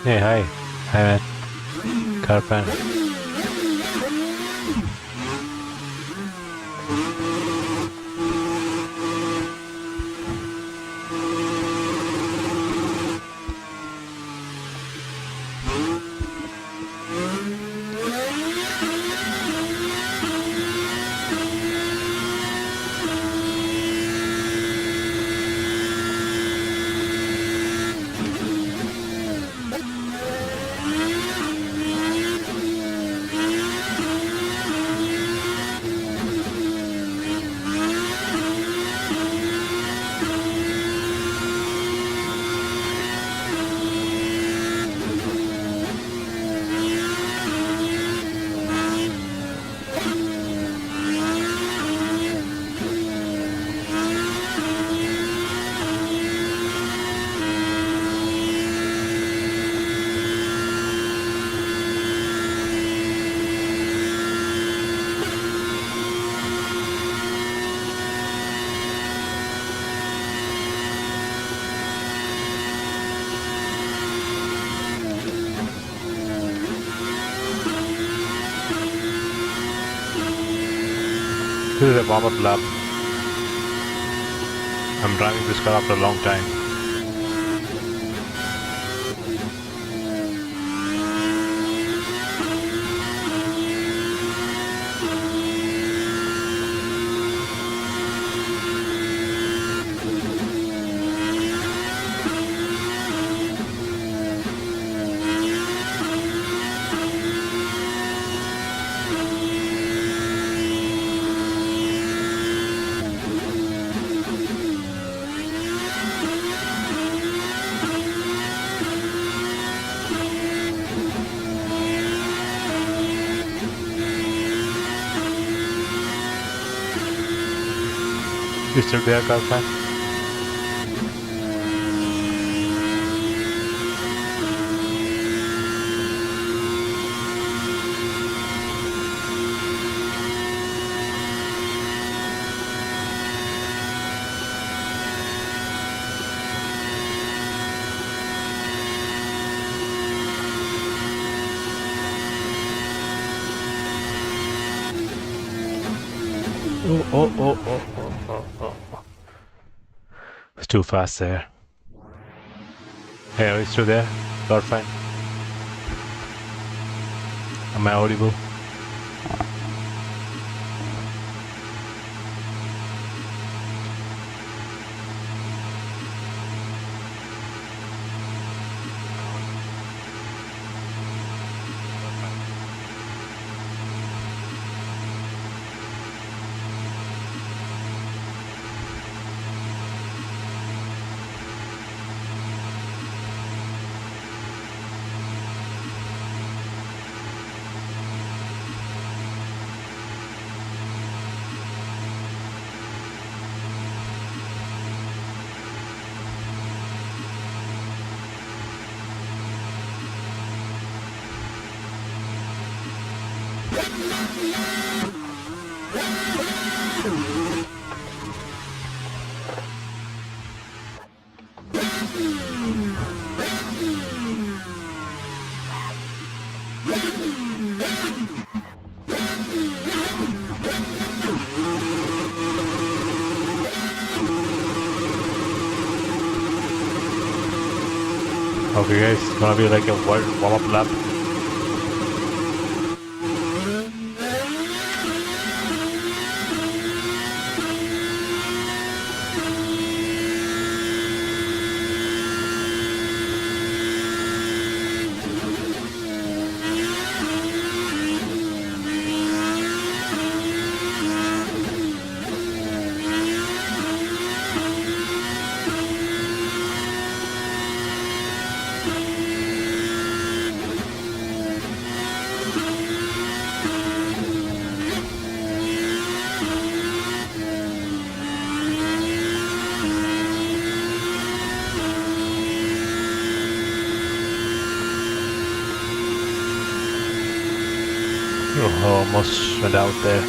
Hey, hi. Hi, man. Car fan. This is a warm-up lap. I'm driving this car after a long time. You still there, car fan? Oh. It's too fast there. Hey, are you still there? Car fan? Am I audible? Okay guys, it's gonna be like a warm-up lap. Oh, almost went out there.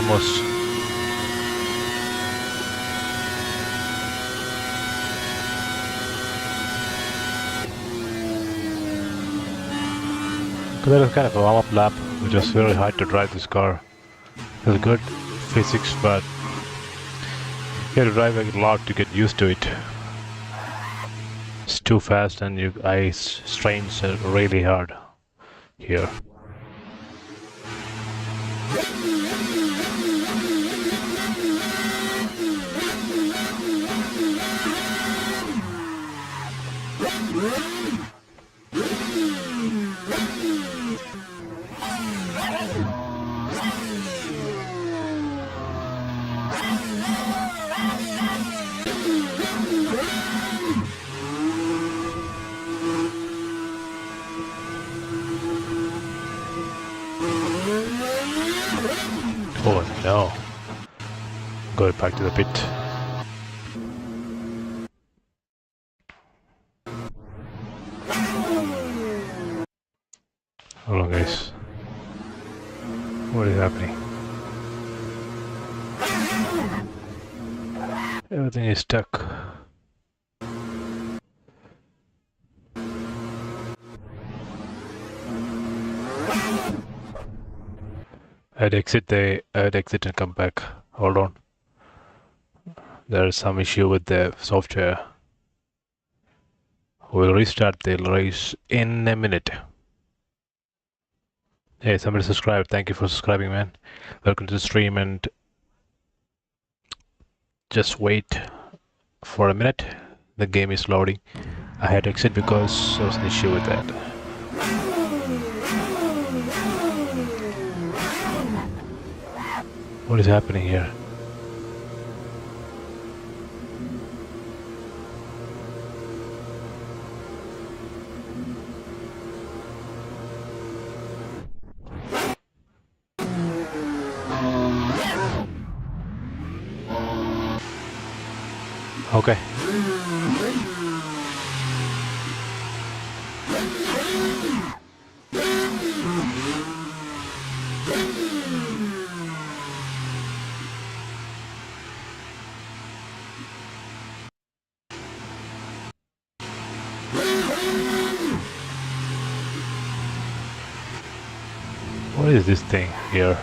almost. That was kind of a warm-up lap, which was very hard to drive this car. It was good physics, but you have to drive a lot to get used to it. It's too fast and your eyes strains really hard here. Oh no. Go back to the pit. Hold on guys. What is happening? Everything is stuck. I'd exit and come back. Hold on. There is some issue with the software. We'll restart the race in a minute. Hey, somebody subscribed. Thank you for subscribing, man. Welcome to the stream, and just wait for a minute. The game is loading. I had to exit because there was an issue with that. What is happening here? Okay. What is this thing here?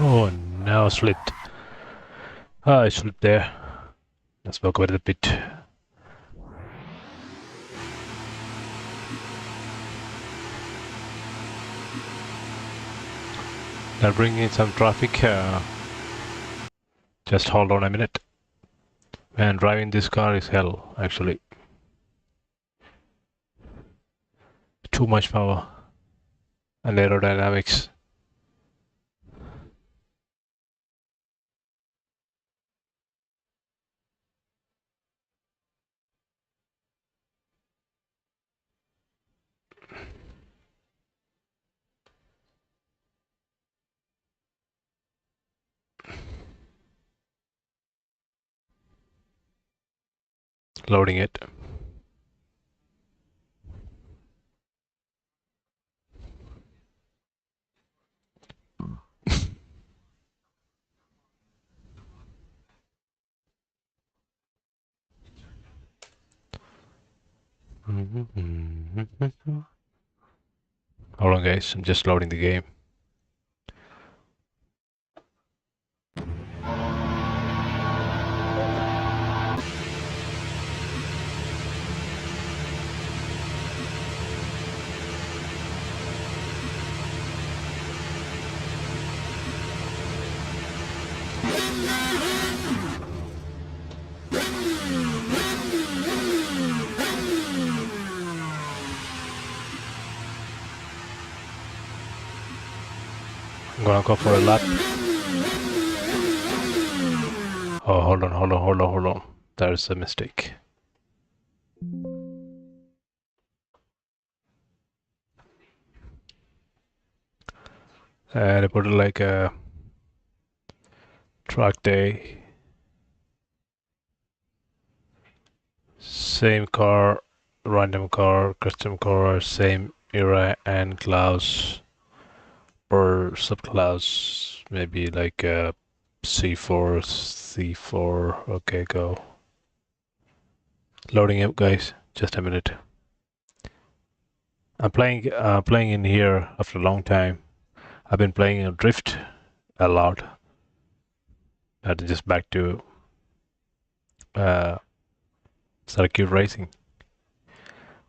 Oh, now slipped. I slipped there. Let's walk over the pit. They're bringing in some traffic. Just hold on a minute. Man, driving this car is hell, actually. Too much power and aerodynamics. Loading it. Hold on guys, I'm just loading the game. I'm gonna go for a lap. Oh, hold on. There's a mistake. And I put it like a track day. Same car, random car, custom car, same era and class or subclass. Maybe like a C4, C4. Okay, go. Loading up, guys. Just a minute. I'm playing in here after a long time. I've been playing a drift a lot. That is just back to circuit racing.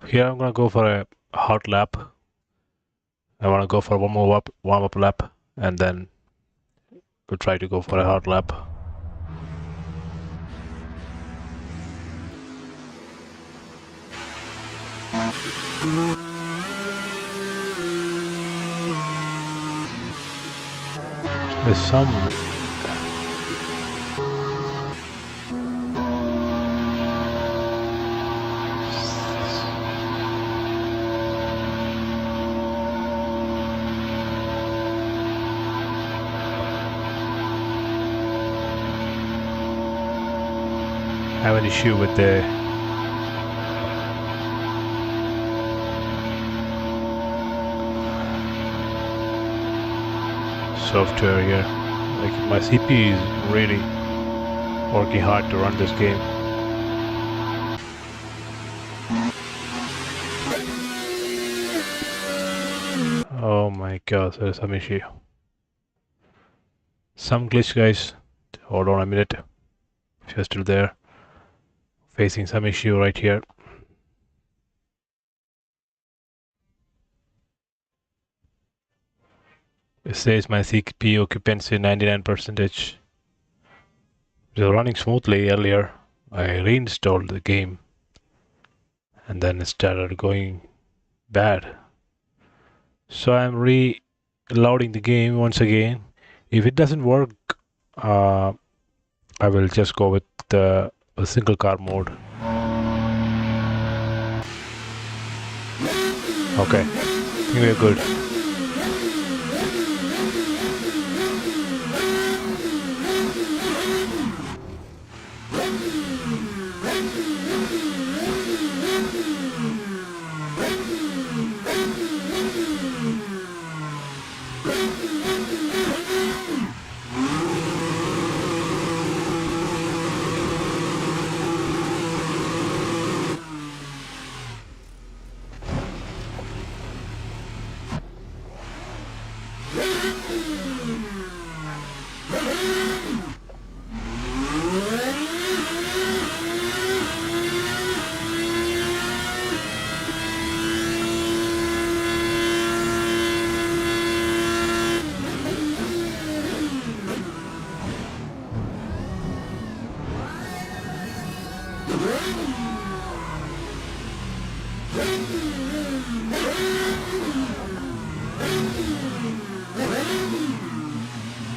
Here I'm gonna go for a hot lap. I wanna go for one more warm up lap, and then we'll try to go for a hot lap. There's some I have an issue with the software here. Like my CPU is really working hard to run this game. Oh my god, there's some issue. Some glitch, guys. Hold on a minute. If you're still there. Facing some issue right here. It says my CPU occupancy 99%. It was running smoothly earlier. I reinstalled the game and then it started going bad. So I'm reloading the game once again. If it doesn't work, I will just go with the single car mode. Okay, I think we're good.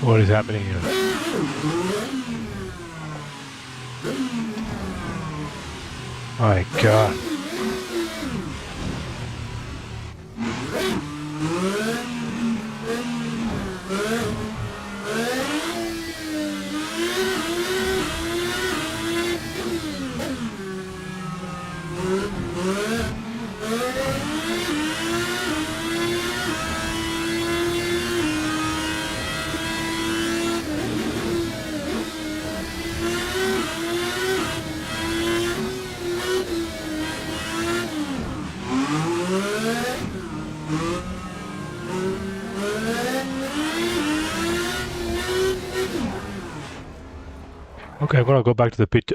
What is happening here? My God. Okay, I'm gonna go back to the pit.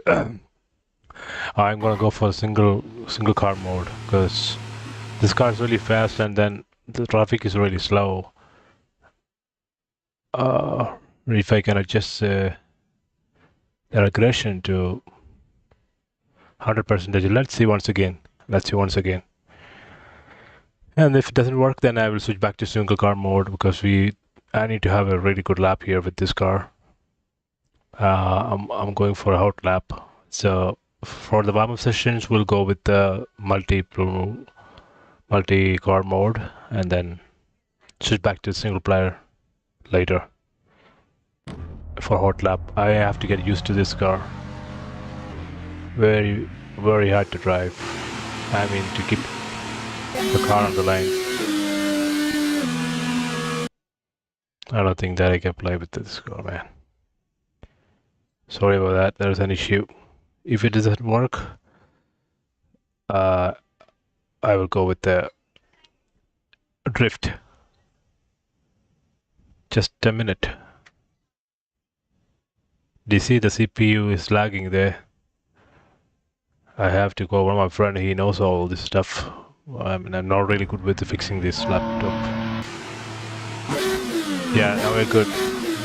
I'm gonna go for a single car mode because this car is really fast and then the traffic is really slow. If I can adjust their aggression to 100%, let's see once again. And if it doesn't work, then I will switch back to single car mode because I need to have a really good lap here with this car. I'm going for a hot lap. So for the warm-up sessions, we'll go with the multi-car mode and then switch back to single player later. For hot lap, I have to get used to this car. Very, very hard to drive. I mean, to keep the car on the line. I don't think that I can play with this car, man. Sorry about that. There's an issue. If it doesn't work, I will go with the drift. Just a minute. Do you see the CPU is lagging there? I have to go. One of my friend, he knows all this stuff. I mean, I'm not really good with fixing this laptop. Yeah, now we're good.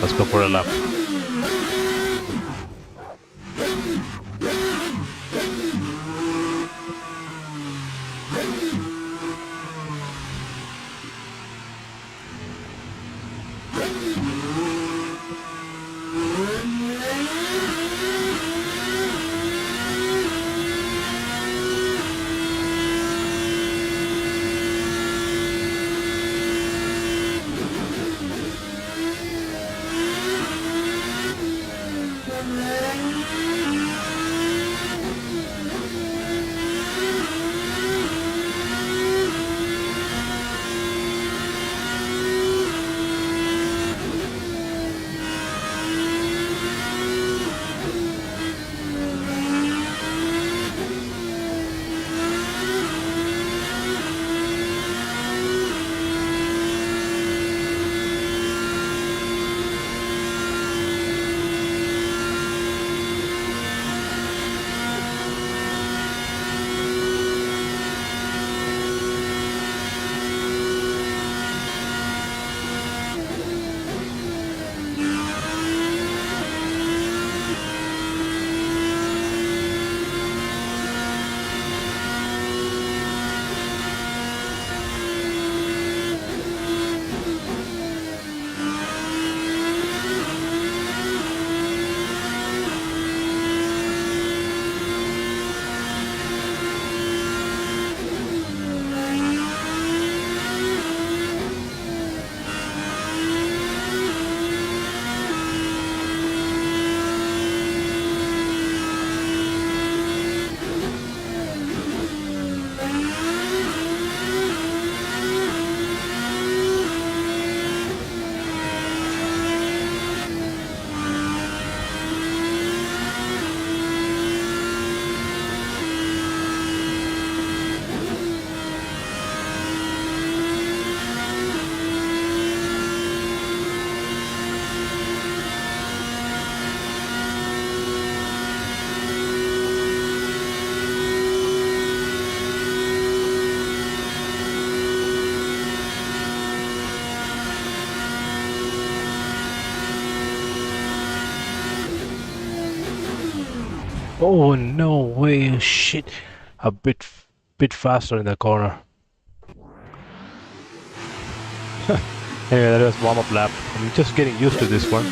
Let's go for a lap. Oh no way! Shit! A bit faster in the corner. Anyway, that was warm-up lap. I'm just getting used to this one.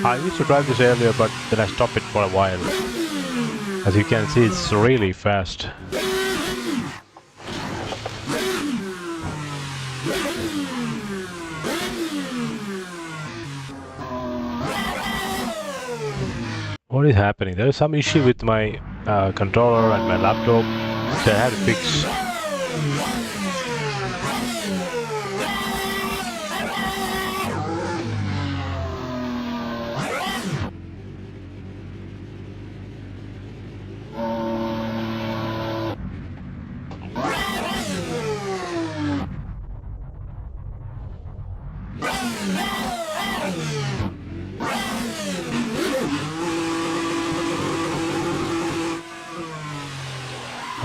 I used to drive this earlier, but then I stopped it for a while. As you can see, it's really fast. What is happening? There is some issue with my controller and my laptop that I had to fix.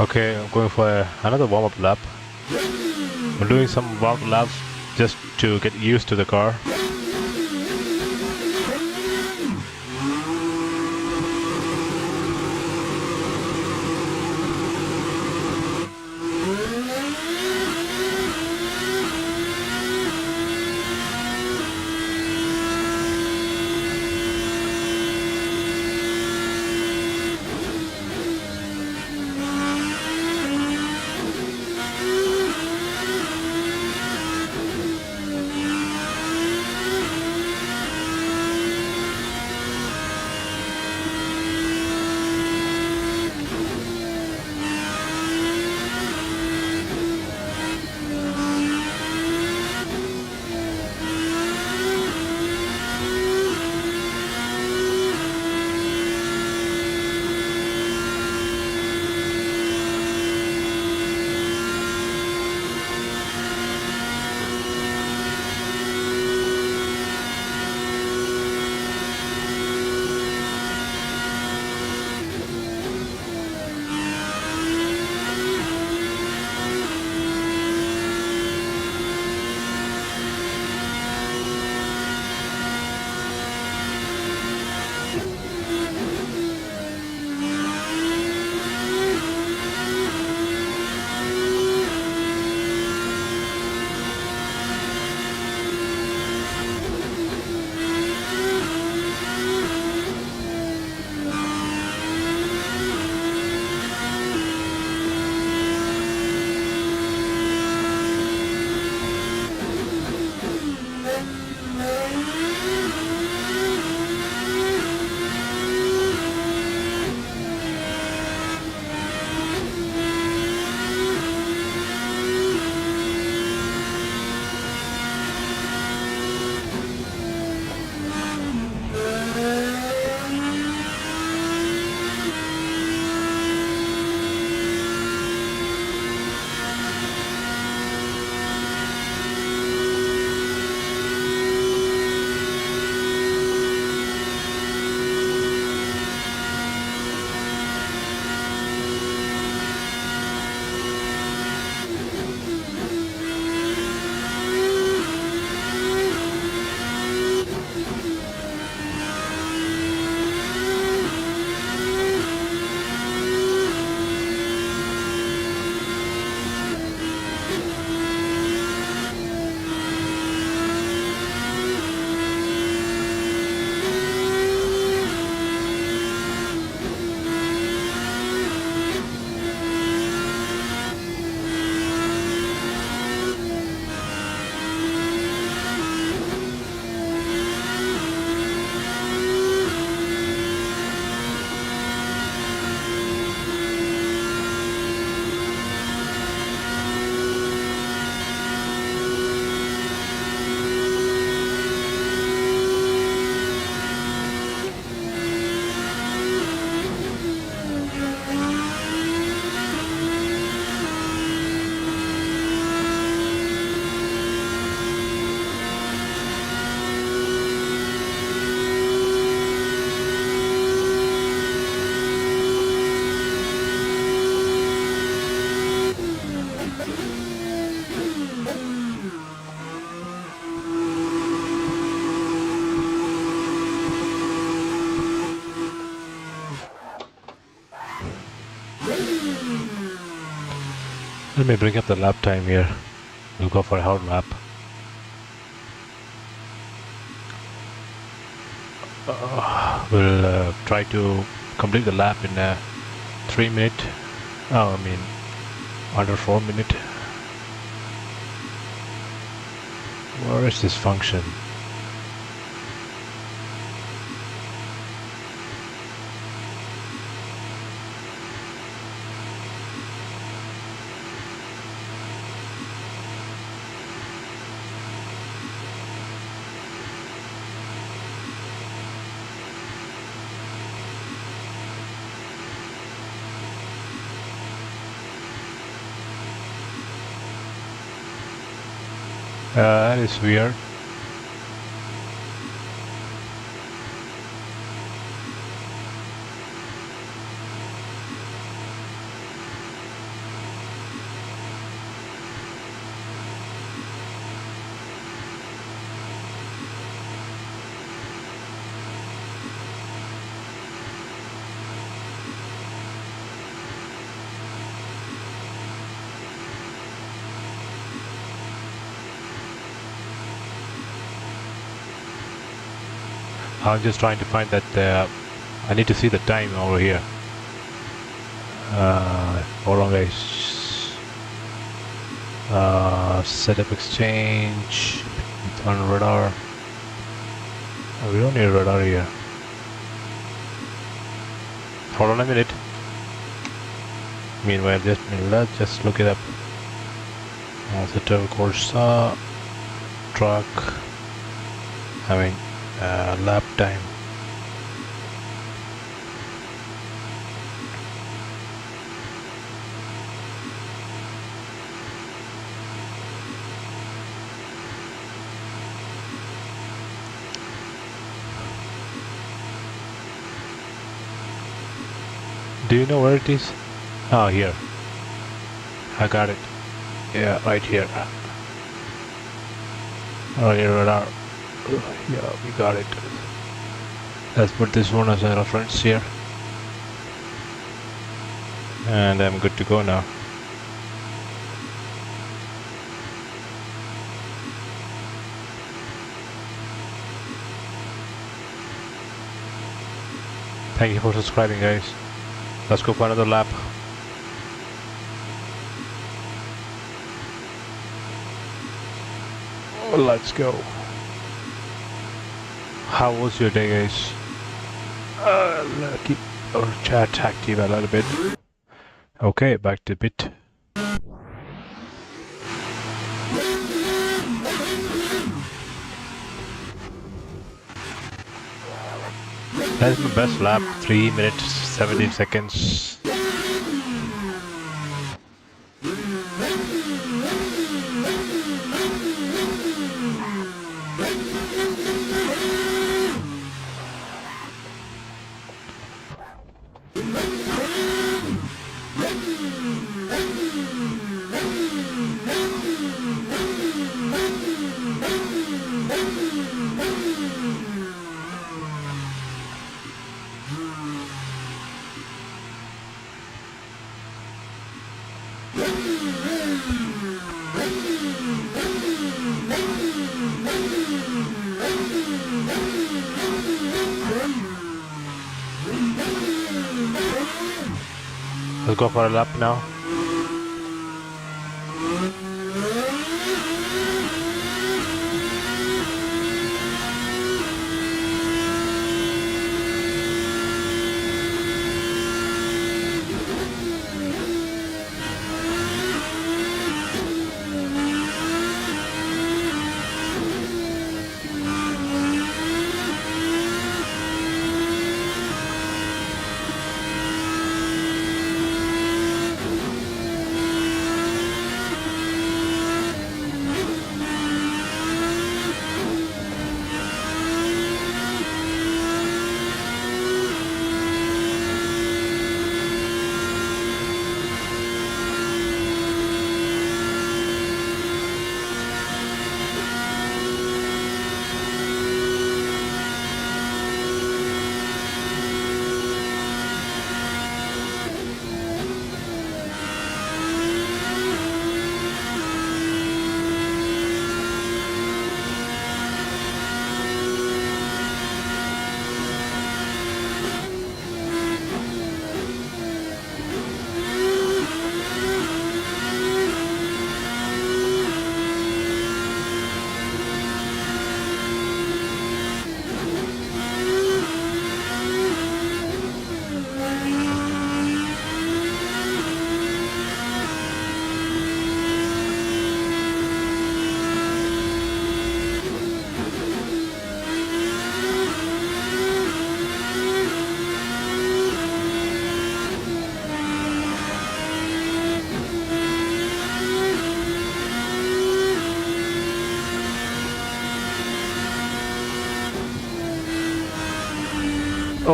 Okay, I'm going for another warm-up lap. I'm doing some warm-up laps just to get used to the car. Let me bring up the lap time here. We'll go for a hard lap. We'll try to complete the lap in 3 minutes. Oh, I mean under 4 minutes. Where is this function? That is weird. I'm just trying to find that. I need to see the time over here. Hold on, guys. Setup exchange on radar. We don't need radar here. Hold on a minute. Meanwhile, let's just look it up. Assetto Corsa truck. Lap time. Do you know where it is? Oh, here. I got it. Yeah, right here. Right here, radar. Yeah, we got it. Let's put this one as a reference here. And I'm good to go now. Thank you for subscribing, guys. Let's go for another lap. Oh, let's go. How was your day, guys? Keep our chat active a little bit. Okay, back to bit. That's my best lap, 3 minutes, 17 seconds. Let's go for a lap now.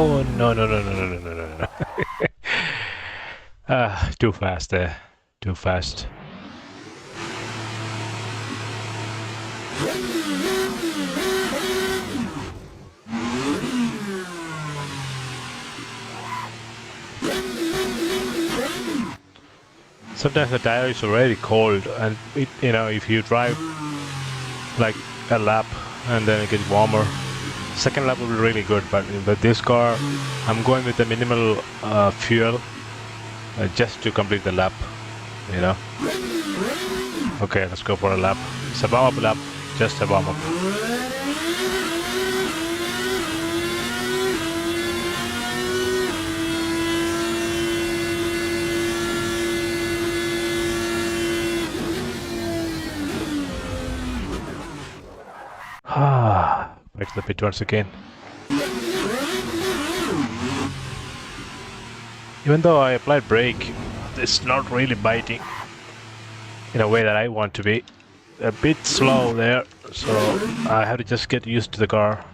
Oh no no no no no no no no no! Too fast there. Too fast. Sometimes the tire is already cold, and it, you know, if you drive like a lap and then it gets warmer, second lap will be really good. But this car, I'm going with the minimal fuel just to complete the lap, you know. Okay, let's go for a lap. It's a warm up lap, just a warm up. Back to the pit once again. Even though I applied brake, it's not really biting in a way that I want to be. A bit slow there, so I have to just get used to the car.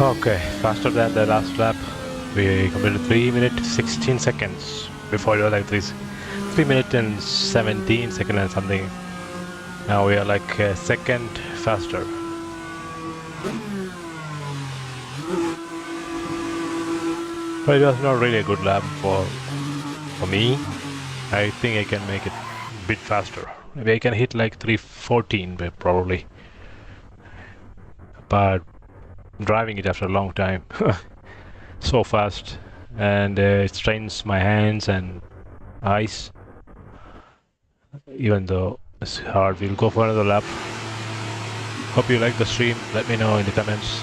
Okay, faster than the last lap. We completed 3 minutes 16 seconds. Before it was like 3 minutes and 17 seconds and something. Now we are like a second faster. But it was not really a good lap for me. I think I can make it a bit faster. Maybe I can hit like 314 probably. But driving it after a long time, so fast, and it strains my hands and eyes. Even though it's hard, we'll go for another lap. Hope you like the stream. Let me know in the comments.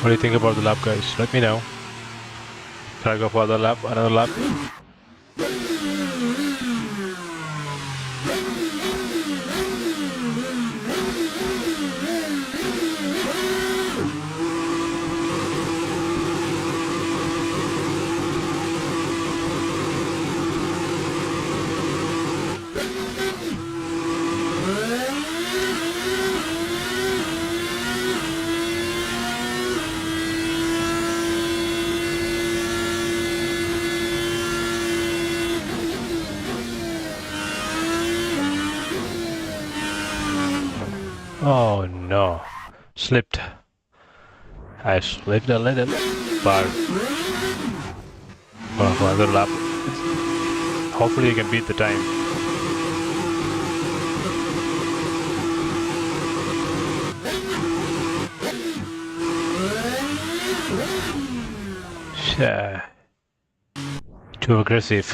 What do you think about the lap, guys? Let me know. Can I go for another lap? Another lap? Oh no, slipped. I slipped a little, but well, for another lap. Hopefully you can beat the time. Too aggressive.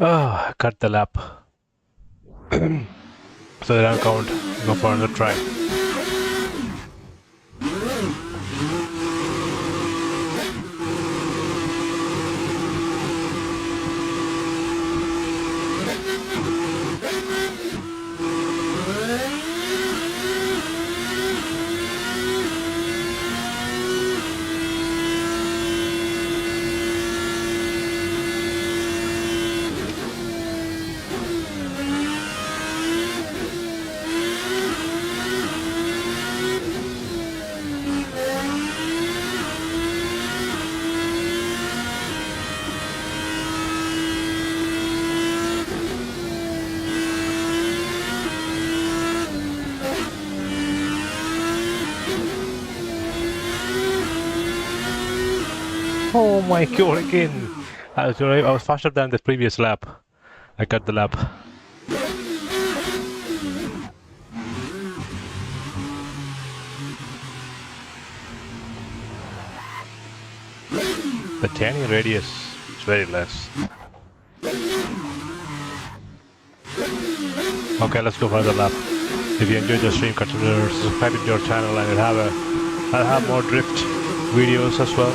Oh, cut the lap. So they don't count. Go for another try. Oh my god, again! I was faster than the previous lap. I cut the lap. The turning radius is very less. Okay, let's go for another lap. If you enjoyed the stream, consider subscribing to your channel, and I'll have more drift videos as well.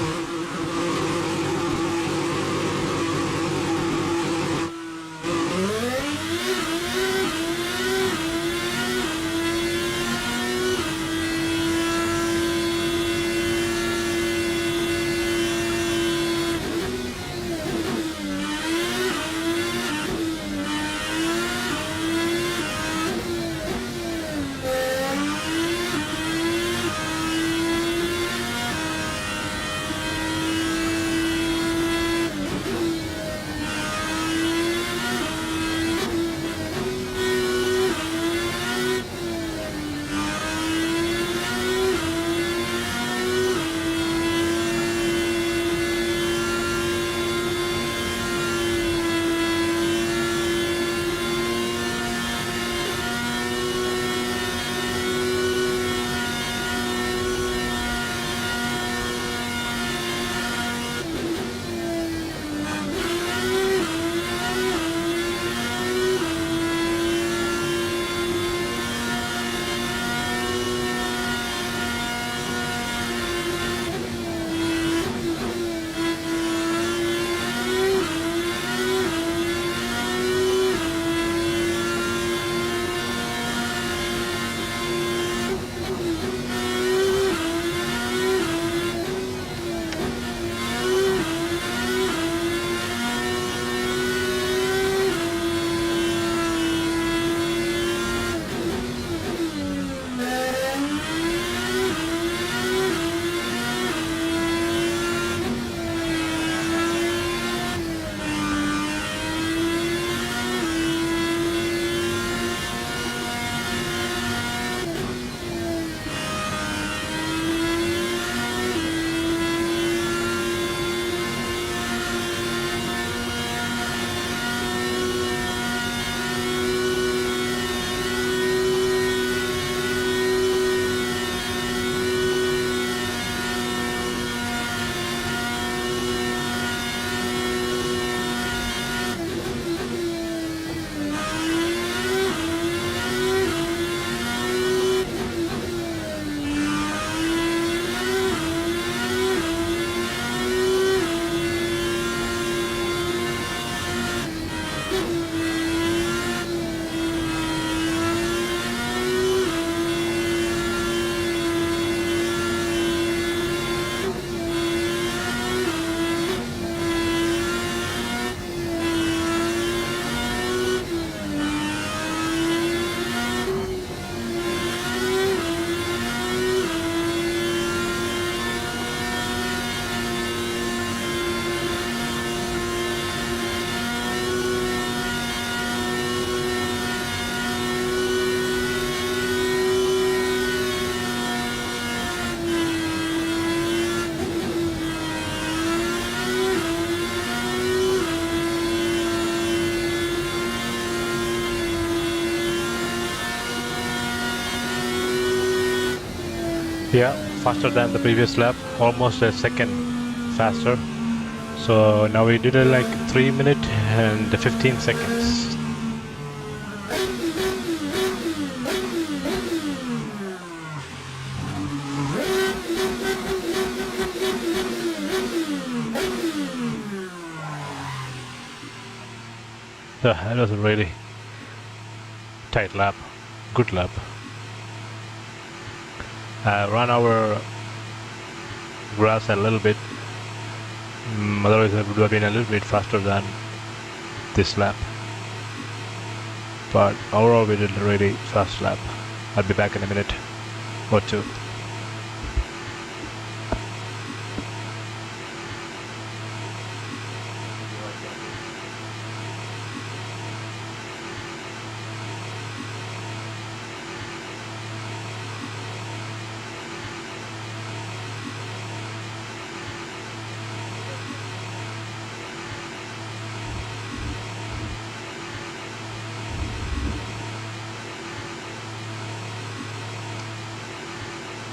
Yeah, faster than the previous lap, almost a second faster. So now we did it like 3 minutes and 15 seconds. That was a really tight lap, good lap. Run our grass a little bit, otherwise it would have been a little bit faster than this lap. But overall we did a really fast lap. I'll be back in a minute or two.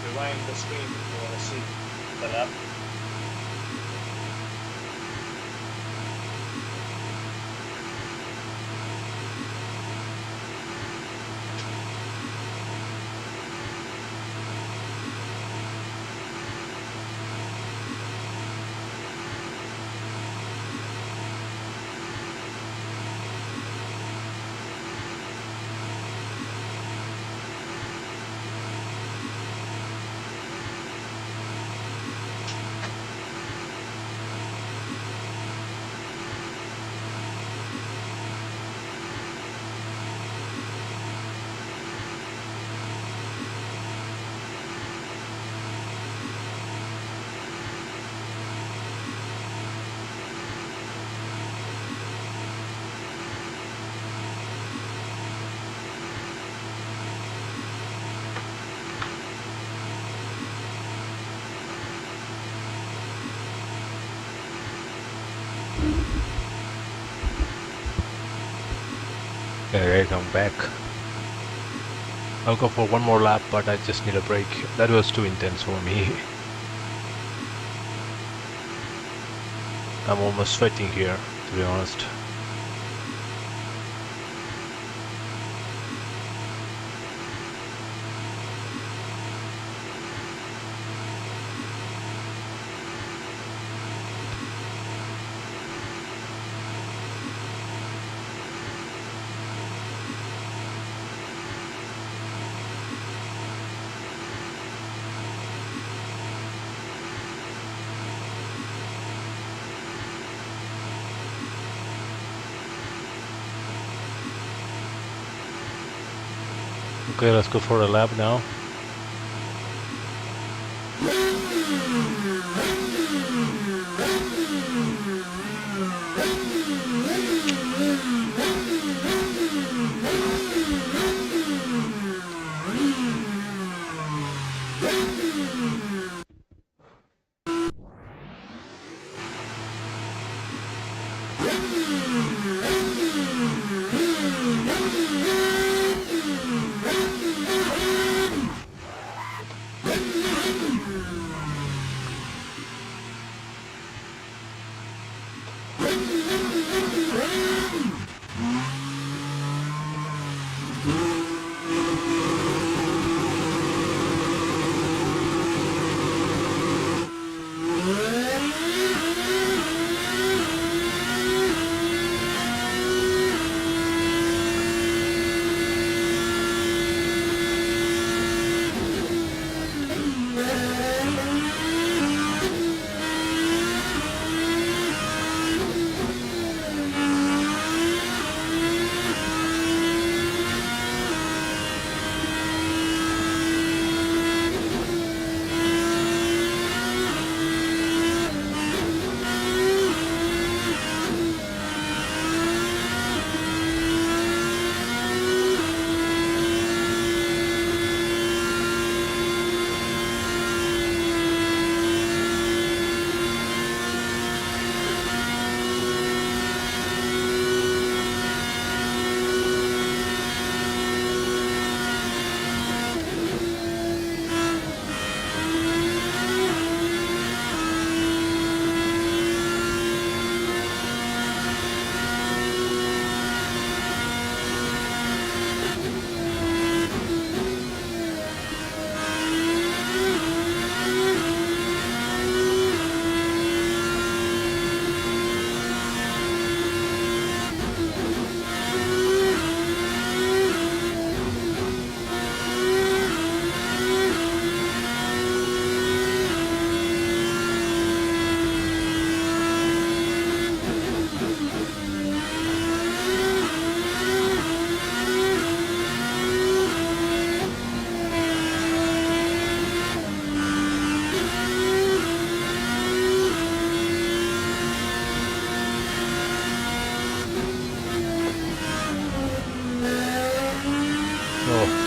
Rewind the screen if you want to see the lap. Okay guys, I'm back. I'll go for one more lap, but I just need a break. That was too intense for me. I'm almost sweating here, to be honest. Okay, let's go for a lap now.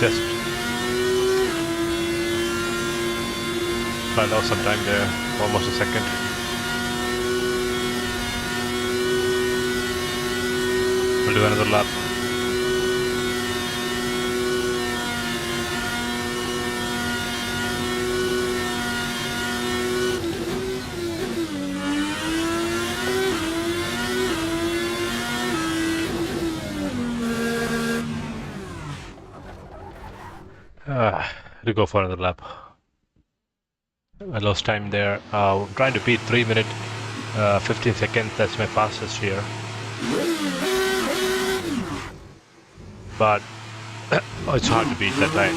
Just I lost some time there, almost a second. We'll do another lap. To go for another lap. I lost time there. I'm trying to beat 3 minutes, 15 seconds. That's my fastest here. But it's hard to beat that time.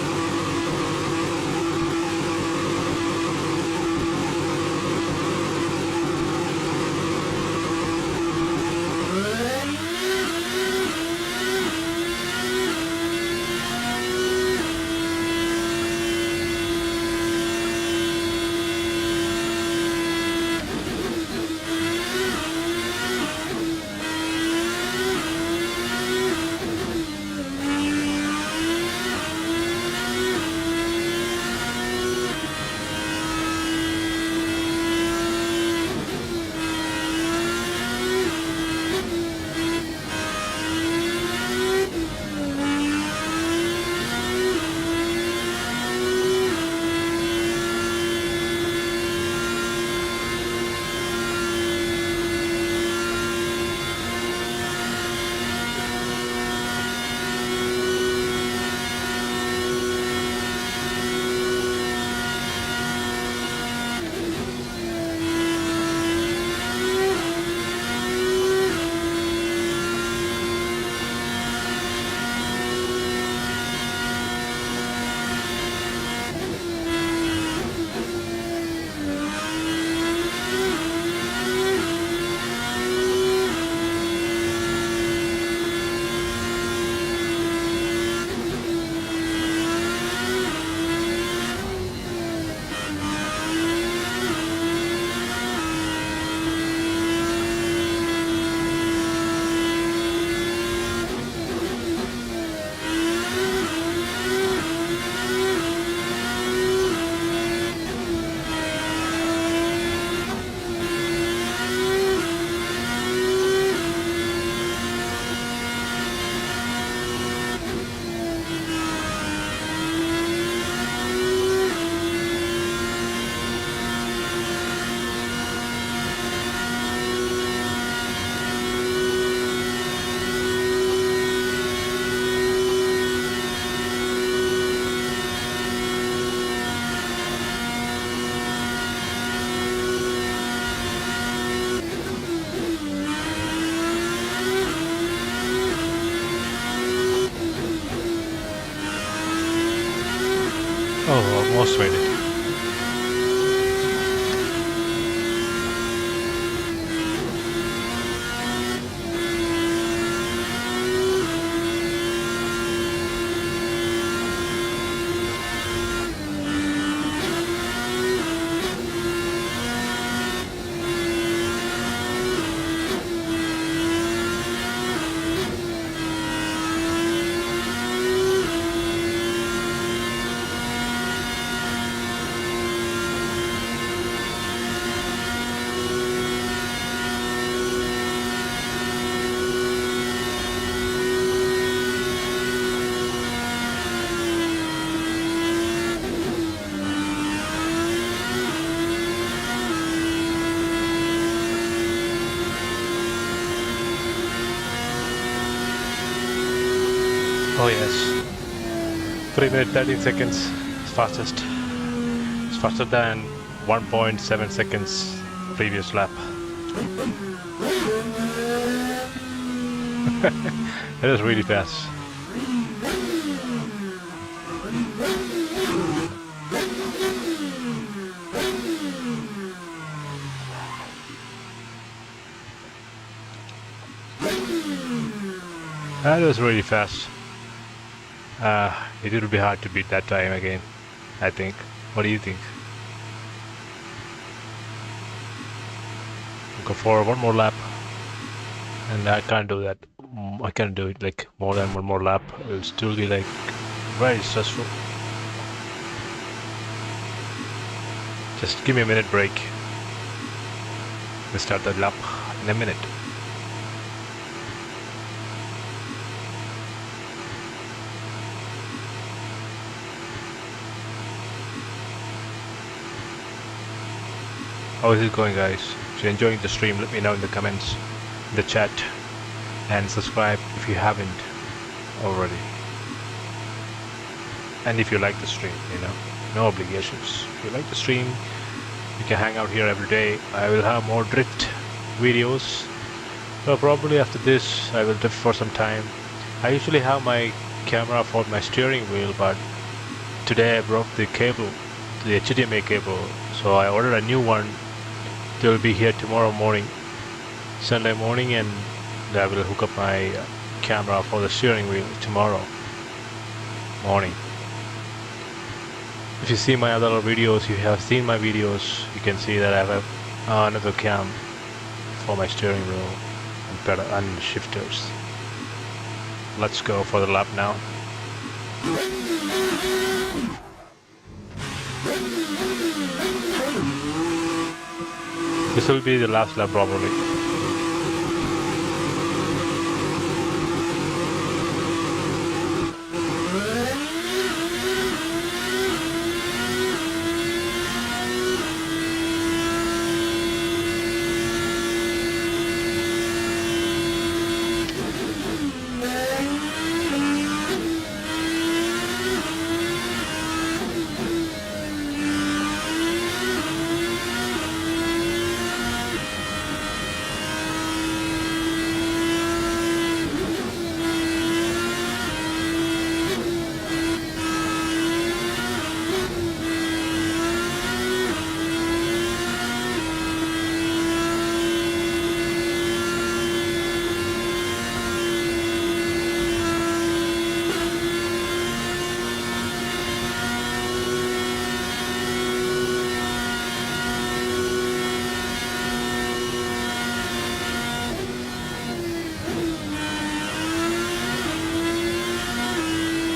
Oh, almost made it. Oh yes, 3 minutes 13 seconds is fastest. It's faster than 1.7 seconds previous lap. That is really fast. That was really fast. It will be hard to beat that time again, I think. What do you think? Go for one more lap. And I can't do that. I can't do it like more than one more lap. It'll still be like very stressful. Just give me a minute break. We'll start the lap in a minute. How is it going, guys? If you're enjoying the stream, let me know in the comments, in the chat, and subscribe if you haven't already. And if you like the stream, you know, no obligations. If you like the stream, you can hang out here every day. I will have more drift videos. So probably after this, I will drift for some time. I usually have my camera for my steering wheel, but today I broke the cable, the HDMI cable. So I ordered a new one. They will be here tomorrow morning, Sunday morning, and I will hook up my camera for the steering wheel tomorrow morning. If you see my other videos, you have seen my videos, you can see that I have another cam for my steering wheel and pedal and shifters. Let's go for the lap now. This will be the last lap probably.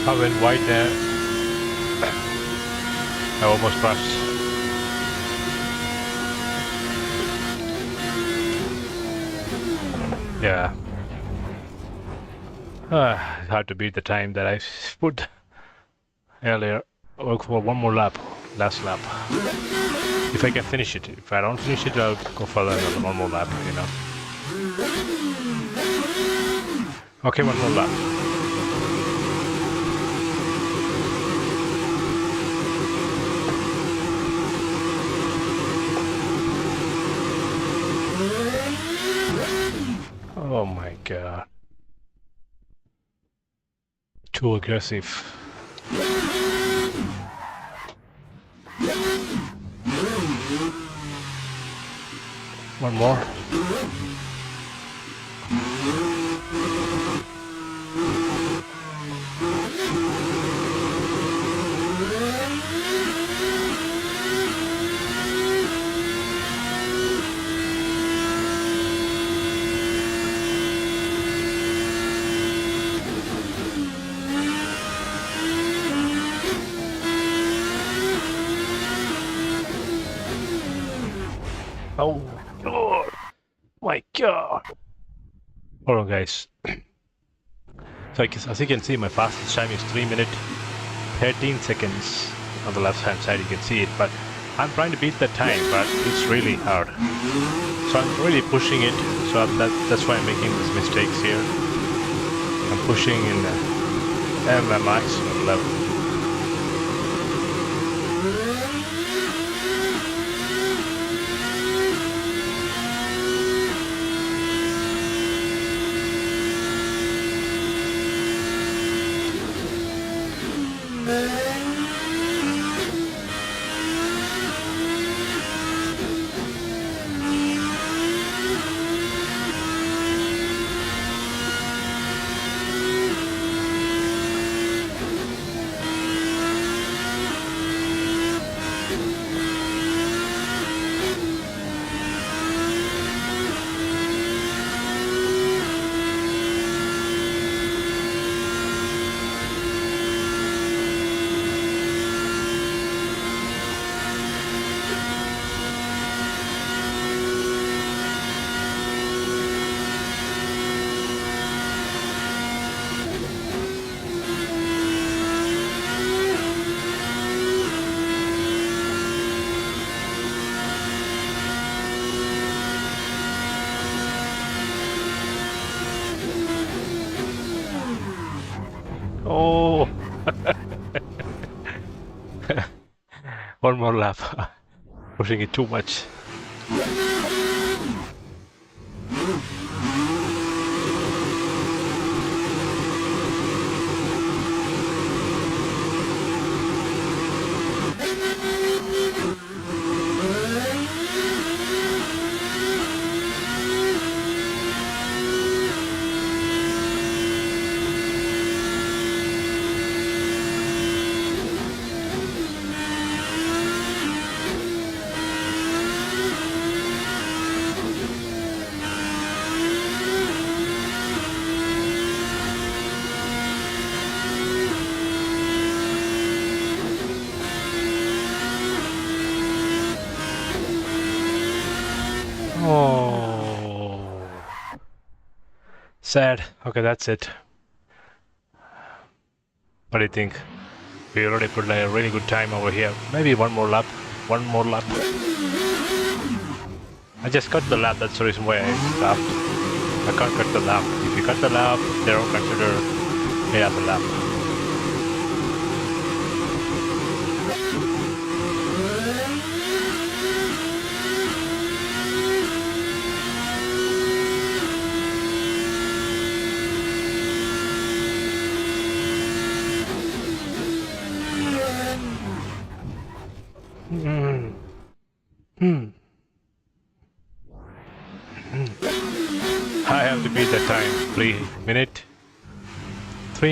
I went wide there. I almost crashed. Yeah. It's hard to beat the time that I put earlier. I'll work for one more lap, last lap. If I can finish it. If I don't finish it, I'll go further than one more lap, you know. Okay, one more lap. Oh my god. Too aggressive. One more. Oh Lord, my God! Hold on, guys. So as you can see, my fastest time is 3 minutes 13 seconds on the left hand side. You can see it, but I'm trying to beat that time, but it's really hard. So I'm really pushing it. So that's why I'm making these mistakes here. I'm pushing in my maximum level. One more lap. Pushing it too much. Oh, sad. Okay, that's it. What do you think? We already put like a really good time over here. Maybe one more lap. One more lap. I just cut the lap. That's the reason why I stopped. I can't cut the lap. If you cut the lap, they don't consider it as a lap. I have to beat that time. 3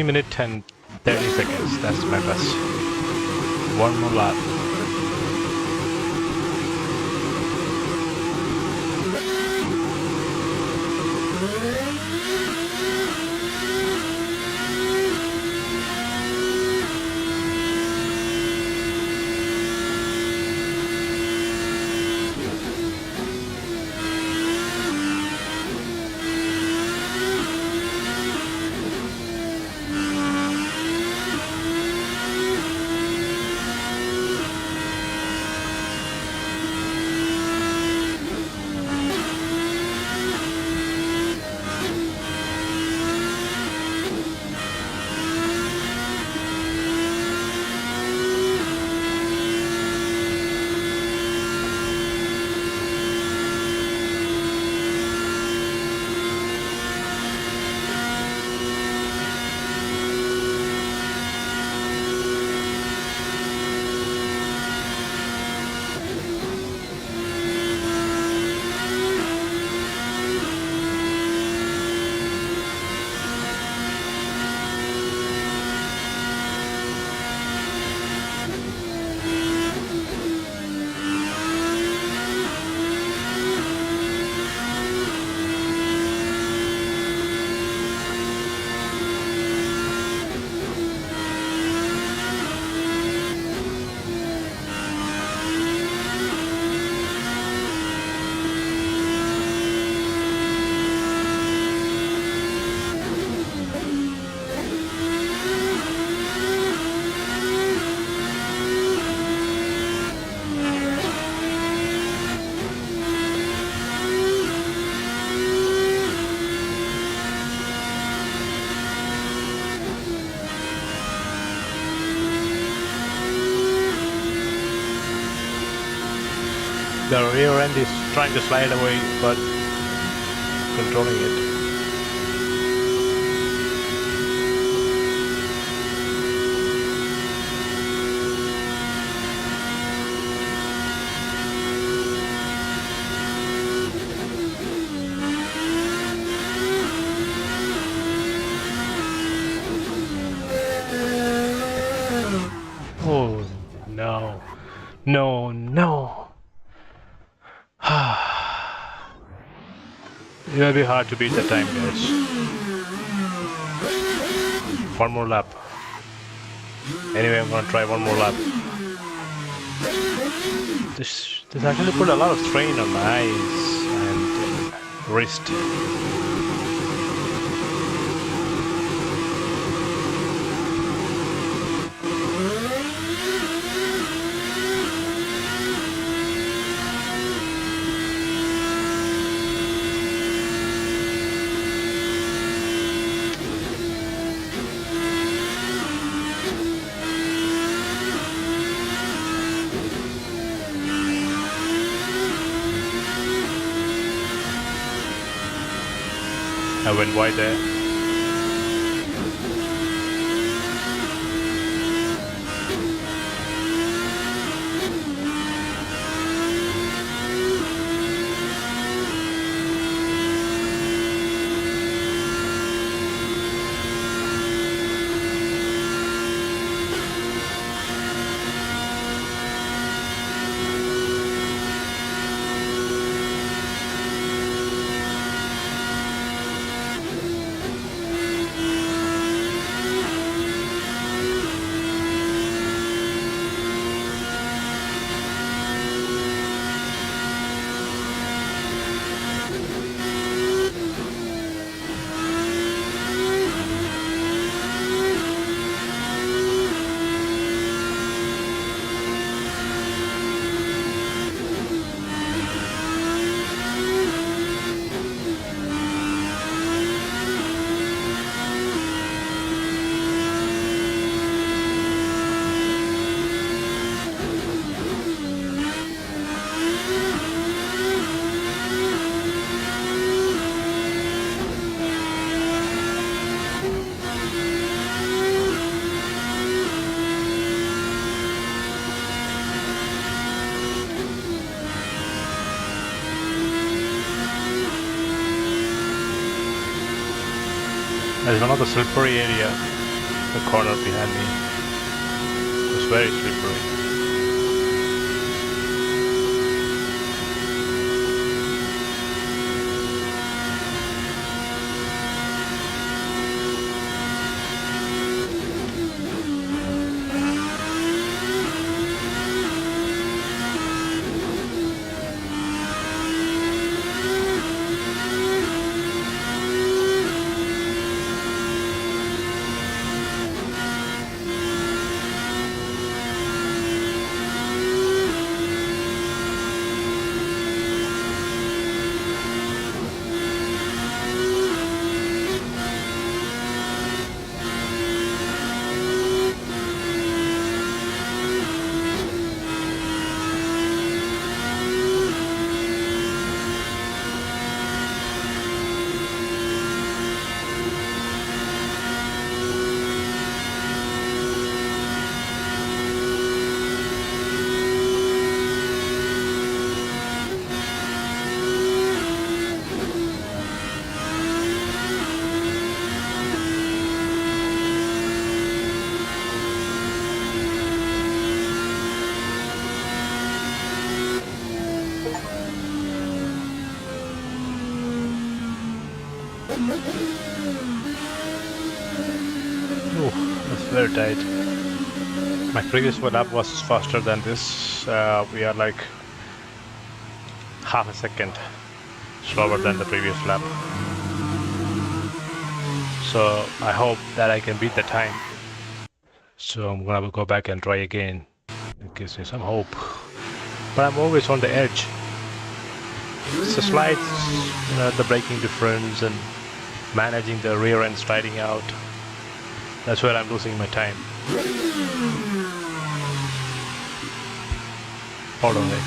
minutes and 30 seconds. That's my best. One more lap. The rear end is trying to slide away, but controlling it. Oh, no. No, no. It will be hard to beat the time, guys. One more lap. Anyway, I'm gonna try one more lap. This actually put a lot of strain on my eyes and wrist. I went wide there. There's one of the slippery area, the corner behind me. It's very slippery. Oh, that's very tight. My previous lap was faster than this. We are like half a second slower than the previous lap. So I hope that I can beat the time. So I'm gonna go back and try again. It gives me some hope. But I'm always on the edge. It's a slight, the braking difference and managing the rear end sliding out. That's where I'm losing my time. Hold on, guys.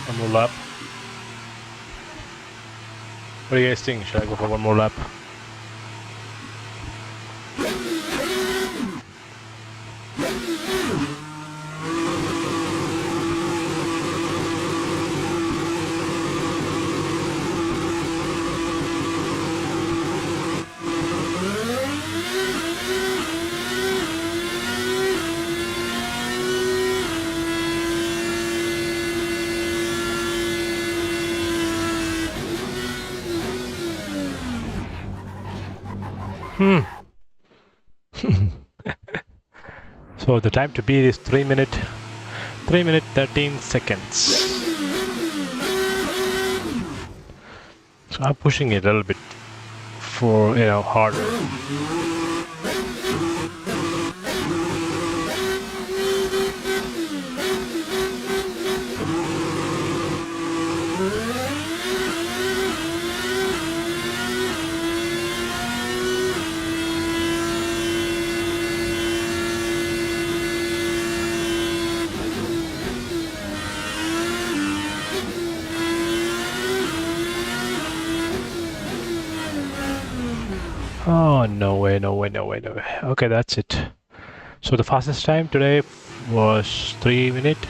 One more lap. What do you guys think? Should I go for one more lap? So the time to beat is 3 minutes 13 seconds. So I'm pushing it a little bit for harder. Oh, no way, no way, no way, no way. Okay, that's it. So the fastest time today was 3 minutes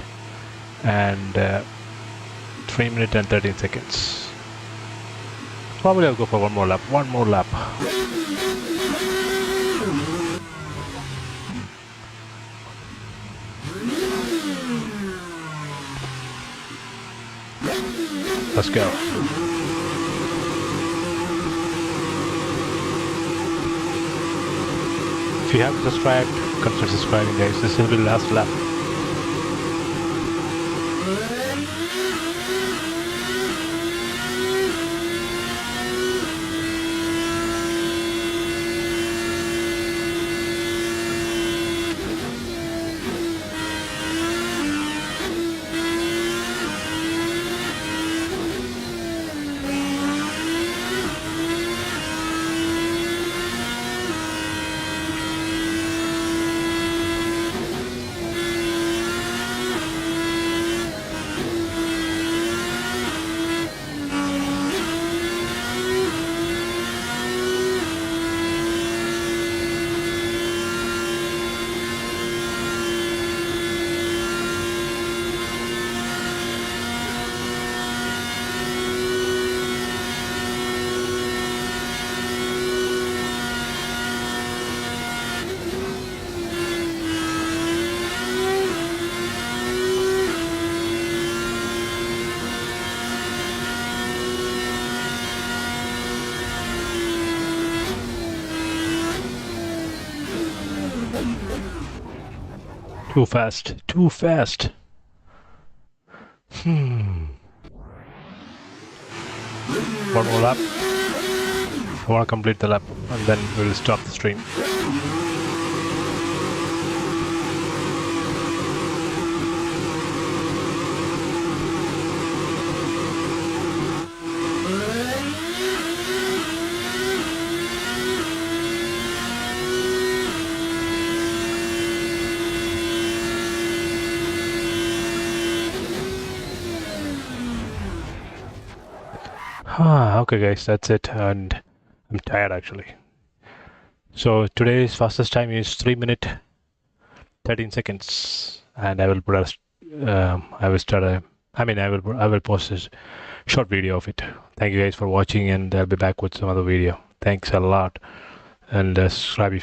and 3 minutes and 13 seconds. Probably I'll go for one more lap. One more lap. Let's go. If you haven't subscribed, consider subscribing, guys. This will be the last lap. Too fast. Too fast. One more lap. I want to complete the lap and then we'll stop the stream. Okay guys, that's it, and I'm tired actually. So today's fastest time is 3 minutes 13 seconds, and I will put I will post a short video of it. Thank you guys for watching, and I'll be back with some other video. Thanks a lot, and subscribe if